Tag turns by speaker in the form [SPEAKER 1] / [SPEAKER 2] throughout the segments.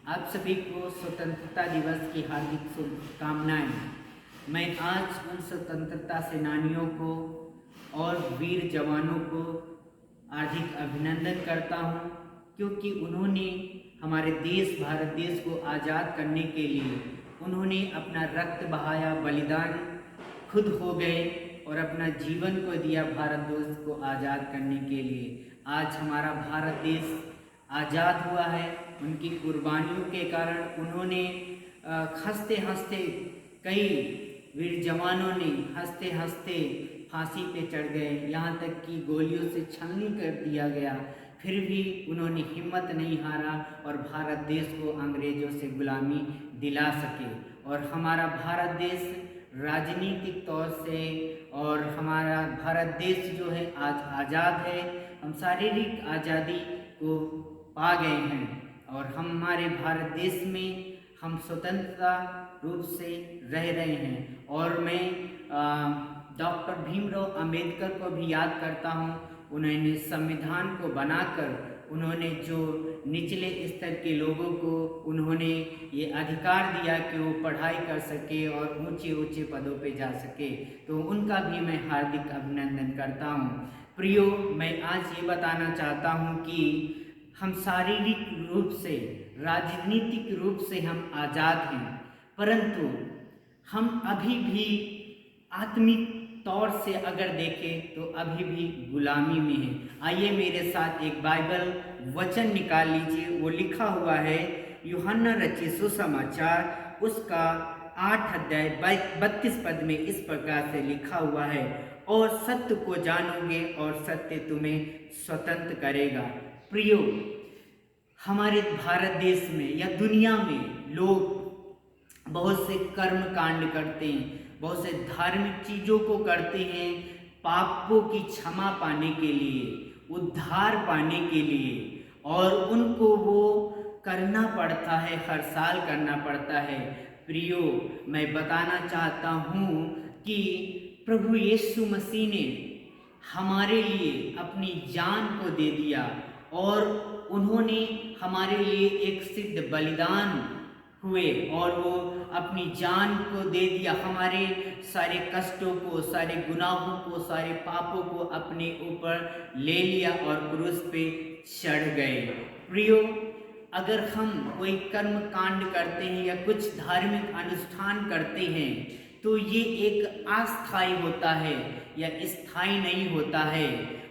[SPEAKER 1] आप सभी को स्वतंत्रता दिवस की हार्दिक शुभकामनाएं। मैं आज उन स्वतंत्रता सेनानियों को और वीर जवानों को हार्दिक अभिनंदन करता हूं, क्योंकि उन्होंने हमारे देश भारत देश को आज़ाद करने के लिए उन्होंने अपना रक्त बहाया, बलिदान खुद हो गए और अपना जीवन को दिया भारत देश को आज़ाद करने के लिए। आज हमारा भारत देश आज़ाद हुआ है। उनकी कुर्बानियों के कारण उन्होंने हंसते हंसते कई वीर जवानों ने हंसते हंसते फांसी पे चढ़ गए, यहाँ तक कि गोलियों से छलनी कर दिया गया। फिर भी उन्होंने हिम्मत नहीं हारा और भारत देश को अंग्रेज़ों से गुलामी दिला सके। और हमारा भारत देश राजनीतिक तौर से और हमारा भारत देश जो है आज आज़ाद है। हम शारीरिक आज़ादी को पा गए हैं और हमारे भारत देश में हम स्वतंत्रता रूप से रह रहे हैं। और मैं डॉक्टर भीमराव अंबेडकर को भी याद करता हूँ। उन्होंने संविधान को बनाकर उन्होंने जो निचले स्तर के लोगों को उन्होंने ये अधिकार दिया कि वो पढ़ाई कर सके और ऊंचे ऊंचे पदों पे जा सके, तो उनका भी मैं हार्दिक अभिनंदन करता हूँ। प्रियो, मैं आज ये बताना चाहता हूँ कि हम शारीरिक रूप से, राजनीतिक रूप से हम आज़ाद हैं, परंतु हम अभी भी आत्मिक तौर से अगर देखें तो अभी भी गुलामी में हैं। आइए मेरे साथ एक बाइबल वचन निकाल लीजिए। वो लिखा हुआ है यूहन्ना रचित सुसमाचार उसका 8 अध्याय 32 पद में इस प्रकार से लिखा हुआ है, और सत्य को जानोगे और सत्य तुम्हें स्वतंत्र करेगा। प्रियो, हमारे भारत देश में या दुनिया में लोग बहुत से कर्म कांड करते हैं, बहुत से धार्मिक चीज़ों को करते हैं पापों की क्षमा पाने के लिए, उद्धार पाने के लिए, और उनको वो करना पड़ता है, हर साल करना पड़ता है। प्रियो, मैं बताना चाहता हूँ कि प्रभु यीशु मसीह ने हमारे लिए अपनी जान को दे दिया और उन्होंने हमारे लिए एक सिद्ध बलिदान हुए और वो अपनी जान को दे दिया। हमारे सारे कष्टों को, सारे गुनाहों को, सारे पापों को अपने ऊपर ले लिया और क्रूस पे चढ़ गए। प्रियो, अगर हम कोई कर्म कांड करते हैं या कुछ धार्मिक अनुष्ठान करते हैं तो ये एक अस्थायी होता है या स्थायी नहीं होता है,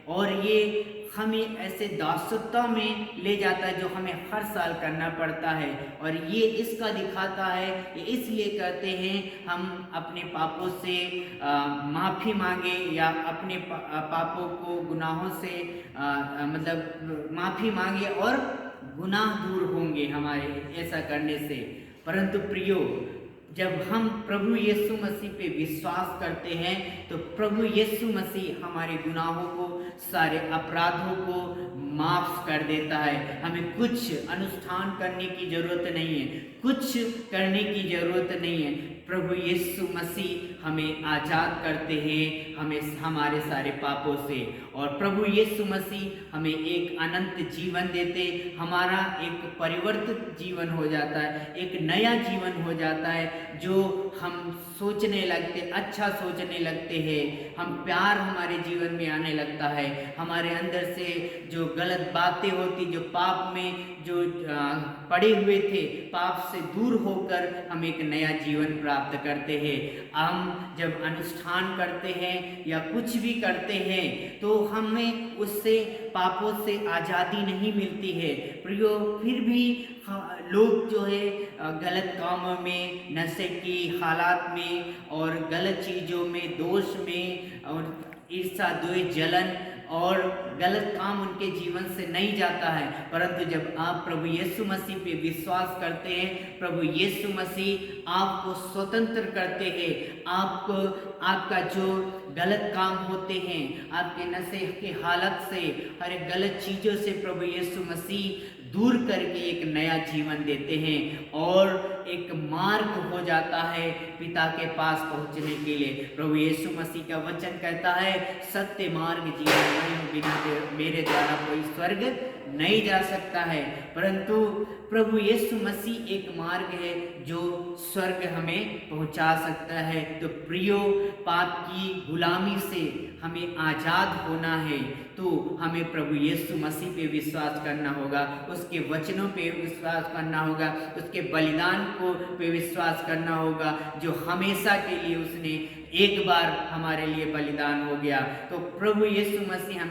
[SPEAKER 1] और ये हमें ऐसे दासत्व में ले जाता है जो हमें हर साल करना पड़ता है। और ये इसका दिखाता है, ये इसलिए करते हैं हम अपने पापों से माफ़ी मांगे या अपने पापों को, गुनाहों से मतलब माफ़ी मांगे और गुनाह दूर होंगे हमारे ऐसा करने से। परंतु प्रियो, जब हम प्रभु यीशु मसीह पे विश्वास करते हैं तो प्रभु यीशु मसीह हमारे गुनाहों को, सारे अपराधों को माफ़ कर देता है। हमें कुछ अनुष्ठान करने की ज़रूरत नहीं है, कुछ करने की ज़रूरत नहीं है। प्रभु यीशु मसीह हमें आज़ाद करते हैं, हमें हमारे सारे पापों से, और प्रभु यीशु मसीह हमें एक अनंत जीवन देते, हमारा एक परिवर्तित जीवन हो जाता है, एक नया जीवन हो जाता है, जो हम सोचने लगते, अच्छा सोचने लगते हैं, हम प्यार हमारे जीवन में आने लगता है, हमारे अंदर से जो गलत बातें होती, जो पाप में जो पड़े हुए थे, पाप से दूर होकर हम एक नया जीवन प्राप्त करते हैं। हम जब अनुष्ठान करते हैं या कुछ भी करते हैं तो हमें उससे, पापों से आज़ादी नहीं मिलती है। प्रियो, फिर भी लोग जो है गलत कामों में, नशे की हालात में और गलत चीज़ों में, दोष में और ईर्ष्या, द्वेष, जलन और गलत काम उनके जीवन से नहीं जाता है। परंतु जब आप प्रभु यीशु मसीह पे विश्वास करते हैं, प्रभु यीशु मसीह आपको स्वतंत्र करते हैं, आपको, आपका जो गलत काम होते हैं, आपके नशे की हालत से, हर एक गलत चीज़ों से प्रभु यीशु मसीह दूर करके एक नया जीवन देते हैं और एक मार्ग हो जाता है पिता के पास पहुंचने के लिए। प्रभु यीशु मसीह का वचन कहता है, सत्य मार्ग जीवन नहीं, बिना मेरे द्वारा कोई स्वर्ग नहीं जा सकता है, परंतु प्रभु यीशु मसीह एक मार्ग है जो स्वर्ग हमें पहुंचा सकता है। तो प्रियो, पाप की गुलामी से हमें आज़ाद होना है तो हमें प्रभु यीशु मसीह पे विश्वास करना होगा, उसके वचनों पे विश्वास करना होगा, उसके बलिदान को पे विश्वास करना होगा जो हमेशा के लिए उसने एक बार हमारे लिए बलिदान हो गया। तो प्रभु यीशु मसीह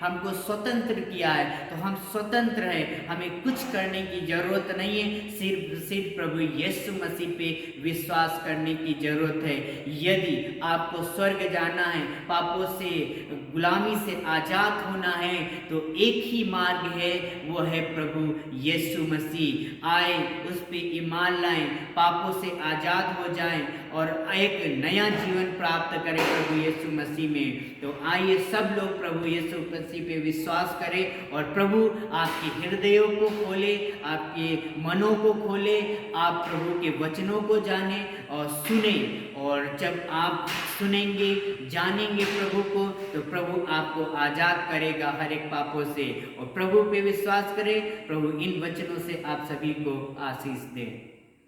[SPEAKER 1] हमको स्वतंत्र किया है, तो हम स्वतंत्र हैं, हमें कुछ करने की जरूरत नहीं है, सिर्फ प्रभु यीशु मसीह पे विश्वास करने की जरूरत है। यदि आपको स्वर्ग जाना है, पापों से गुलामी से आजाद होना है, तो एक ही मार्ग है, वो है प्रभु यीशु मसीह। आए, उस पे ईमान लाएं, पापों से आजाद हो जाएं और एक नया जीवन प्राप्त करें प्रभु यीशु मसीह में। तो आइए सब लोग प्रभु यीशु मसीह पे विश्वास करें और प्रभु आपके हृदयों को खोले, आपके मनों को खोले, आप प्रभु के वचनों को जाने और सुने। और जब आप सुनेंगे, जानेंगे प्रभु को, तो प्रभु आपको आजाद करेगा हर एक पापों से। और प्रभु पे विश्वास करें। प्रभु इन वचनों से आप सभी को आशीष दे।